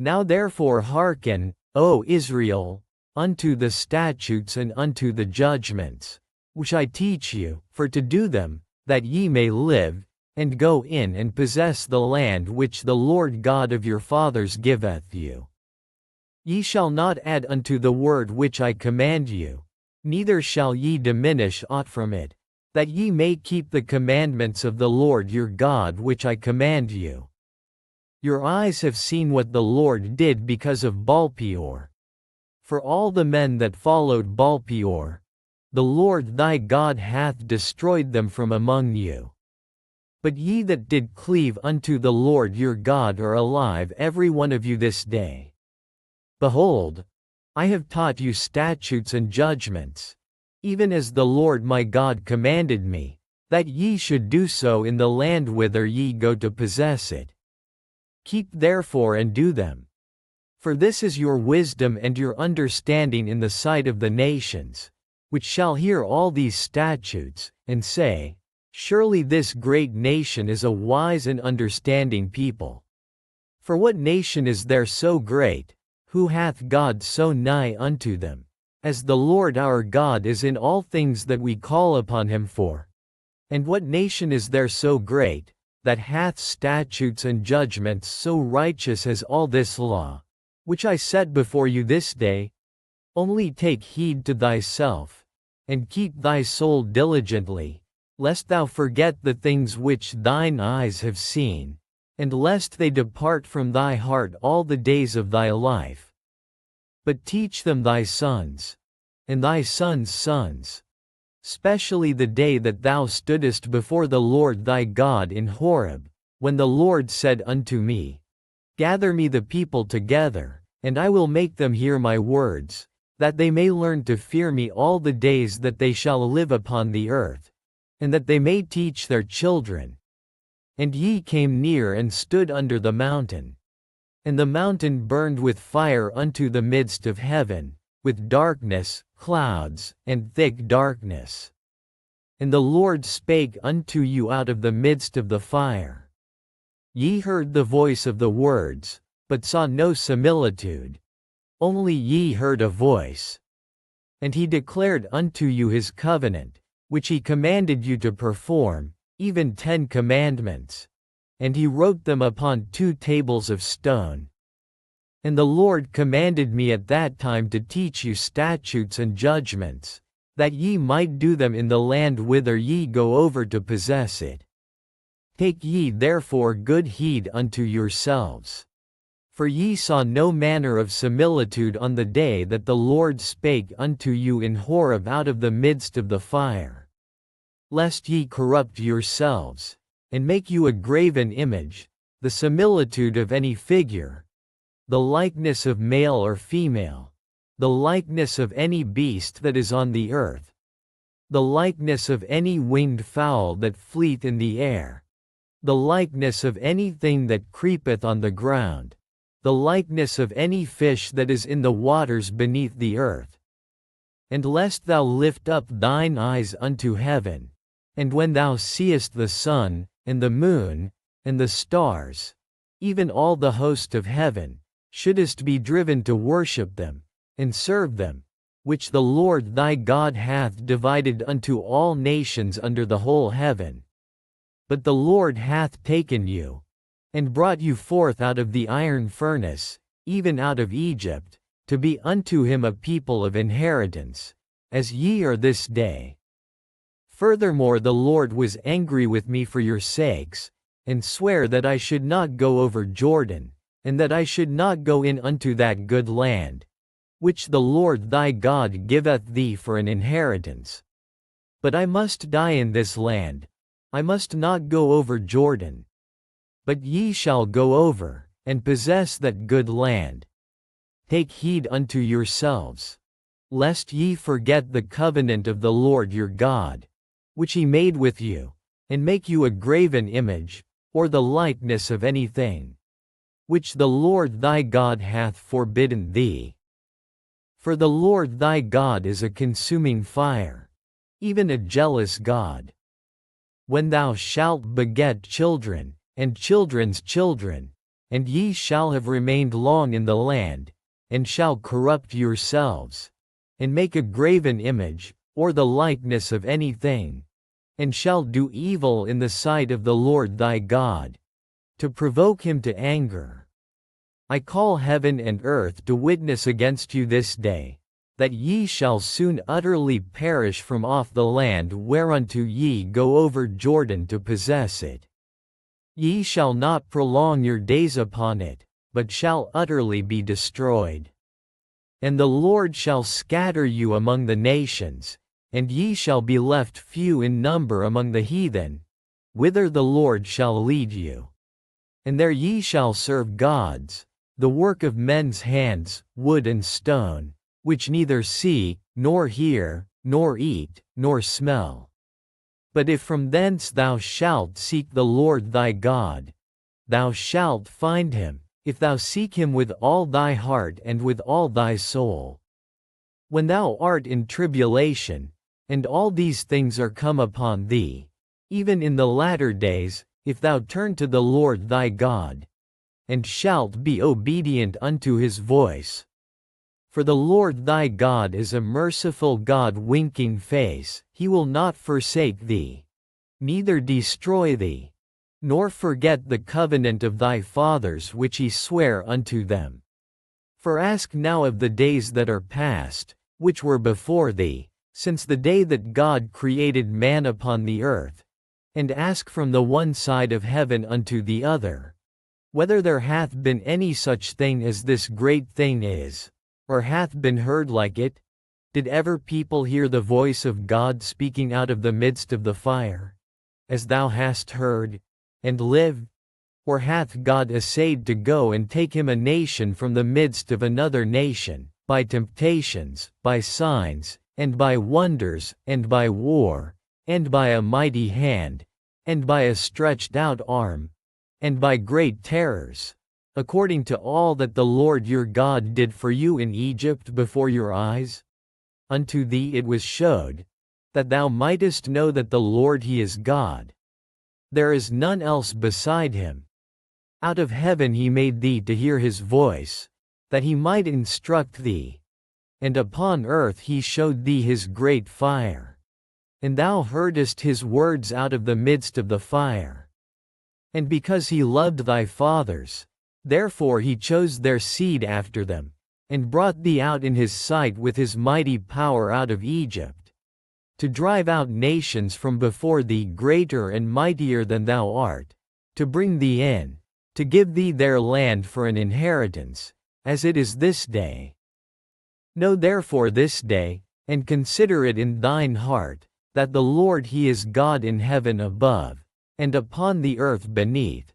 Now therefore hearken, O Israel, unto the statutes and unto the judgments, which I teach you, for to do them, that ye may live, and go in and possess the land which the Lord God of your fathers giveth you. Ye shall not add unto the word which I command you, neither shall ye diminish aught from it, that ye may keep the commandments of the Lord your God which I command you. Your eyes have seen what the Lord did because of Baalpeor. For all the men that followed Baalpeor, the Lord thy God hath destroyed them from among you. But ye that did cleave unto the Lord your God are alive every one of you this day. Behold, I have taught you statutes and judgments, even as the Lord my God commanded me, that ye should do so in the land whither ye go to possess it. Keep therefore and do them. For this is your wisdom and your understanding in the sight of the nations, which shall hear all these statutes, and say, Surely this great nation is a wise and understanding people. For what nation is there so great, who hath God so nigh unto them, as the Lord our God is in all things that we call upon him for? And what nation is there so great, that hath statutes and judgments so righteous as all this law, which I set before you this day? Only take heed to thyself, and keep thy soul diligently, lest thou forget the things which thine eyes have seen, and lest they depart from thy heart all the days of thy life. But teach them thy sons, and thy sons' sons, specially the day that thou stoodest before the Lord thy God in Horeb, when the Lord said unto me, Gather me the people together, and I will make them hear my words, that they may learn to fear me all the days that they shall live upon the earth, and that they may teach their children. And ye came near and stood under the mountain. And the mountain burned with fire unto the midst of heaven, with darkness, clouds, and thick darkness. And the Lord spake unto you out of the midst of the fire. Ye heard the voice of the words, but saw no similitude. Only ye heard a voice. And he declared unto you his covenant, which he commanded you to perform, even 10 commandments. And he wrote them upon 2 tables of stone. And the Lord commanded me at that time to teach you statutes and judgments, that ye might do them in the land whither ye go over to possess it. Take ye therefore good heed unto yourselves. For ye saw no manner of similitude on the day that the Lord spake unto you in Horeb out of the midst of the fire. Lest ye corrupt yourselves, and make you a graven image, the similitude of any figure, the likeness of male or female, the likeness of any beast that is on the earth, the likeness of any winged fowl that fleeth in the air, the likeness of anything that creepeth on the ground, the likeness of any fish that is in the waters beneath the earth. And lest thou lift up thine eyes unto heaven, and when thou seest the sun, and the moon, and the stars, even all the host of heaven, shouldest be driven to worship them, and serve them, which the Lord thy God hath divided unto all nations under the whole heaven. But the Lord hath taken you, and brought you forth out of the iron furnace, even out of Egypt, to be unto him a people of inheritance, as ye are this day. Furthermore the Lord was angry with me for your sakes, and sware that I should not go over Jordan, and that I should not go in unto that good land, which the Lord thy God giveth thee for an inheritance. But I must die in this land, I must not go over Jordan. But ye shall go over, and possess that good land. Take heed unto yourselves, lest ye forget the covenant of the Lord your God, which he made with you, and make you a graven image, or the likeness of anything, which the Lord thy God hath forbidden thee. For the Lord thy God is a consuming fire, even a jealous God. When thou shalt beget children, and children's children, and ye shall have remained long in the land, and shall corrupt yourselves, and make a graven image, or the likeness of anything, and shall do evil in the sight of the Lord thy God, to provoke him to anger. I call heaven and earth to witness against you this day, that ye shall soon utterly perish from off the land whereunto ye go over Jordan to possess it. Ye shall not prolong your days upon it, but shall utterly be destroyed. And the Lord shall scatter you among the nations, and ye shall be left few in number among the heathen, whither the Lord shall lead you. And there ye shall serve gods, the work of men's hands, wood and stone, which neither see, nor hear, nor eat, nor smell. But if from thence thou shalt seek the Lord thy God, thou shalt find him, if thou seek him with all thy heart and with all thy soul. When thou art in tribulation, and all these things are come upon thee, even in the latter days, if thou turn to the Lord thy God, and shalt be obedient unto his voice. For the Lord thy God is a merciful God, winking face, he will not forsake thee, neither destroy thee, nor forget the covenant of thy fathers which he sware unto them. For ask now of the days that are past, which were before thee, since the day that God created man upon the earth, and ask from the one side of heaven unto the other, whether there hath been any such thing as this great thing is, or hath been heard like it? Did ever people hear the voice of God speaking out of the midst of the fire, as thou hast heard, and lived? Or hath God essayed to go and take him a nation from the midst of another nation, by temptations, by signs, and by wonders, and by war, and by a mighty hand, and by a stretched out arm, and by great terrors, according to all that the Lord your God did for you in Egypt before your eyes? Unto thee it was showed, that thou mightest know that the Lord he is God. There is none else beside him. Out of heaven he made thee to hear his voice, that he might instruct thee. And upon earth he showed thee his great fire. And thou heardest his words out of the midst of the fire. And because he loved thy fathers, therefore he chose their seed after them, and brought thee out in his sight with his mighty power out of Egypt, to drive out nations from before thee greater and mightier than thou art, to bring thee in, to give thee their land for an inheritance, as it is this day. Know therefore this day, and consider it in thine heart, that the Lord he is God in heaven above, and upon the earth beneath.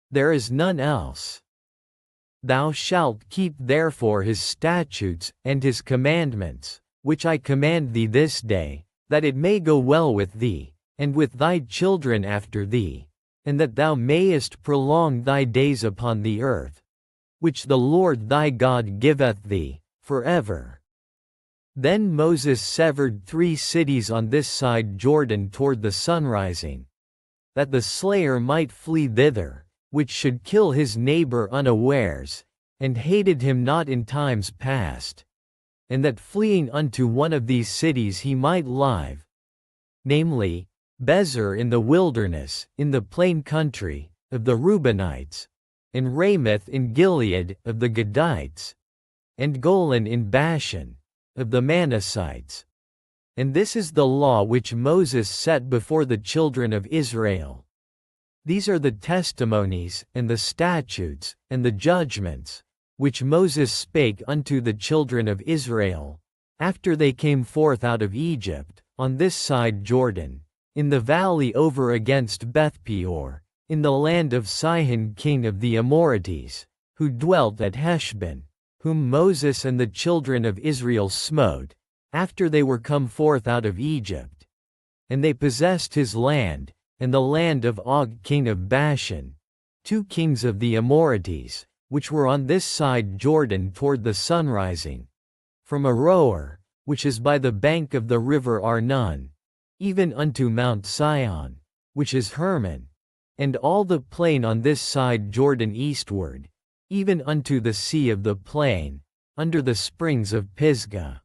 There is none else. Thou shalt keep therefore his statutes and his commandments, which I command thee this day, that it may go well with thee, and with thy children after thee, and that thou mayest prolong thy days upon the earth, which the Lord thy God giveth thee, forever. Then Moses severed 3 cities on this side Jordan toward the sunrising, that the slayer might flee thither, which should kill his neighbor unawares, and hated him not in times past, and that fleeing unto one of these cities he might live, namely, Bezer in the wilderness, in the plain country, of the Reubenites, and Ramoth in Gilead, of the Gadites, and Golan in Bashan, of the Manassites. And this is the law which Moses set before the children of Israel. These are the testimonies, and the statutes, and the judgments, which Moses spake unto the children of Israel, after they came forth out of Egypt, on this side Jordan, in the valley over against Beth-peor, in the land of Sihon king of the Amorites, who dwelt at Heshbon, whom Moses and the children of Israel smote, after they were come forth out of Egypt. And they possessed his land, and the land of Og king of Bashan, 2 kings of the Amorites, which were on this side Jordan toward the sunrising, from Aroer, which is by the bank of the river Arnon, even unto Mount Sion, which is Hermon, and all the plain on this side Jordan eastward, even unto the sea of the plain, under the springs of Pisgah.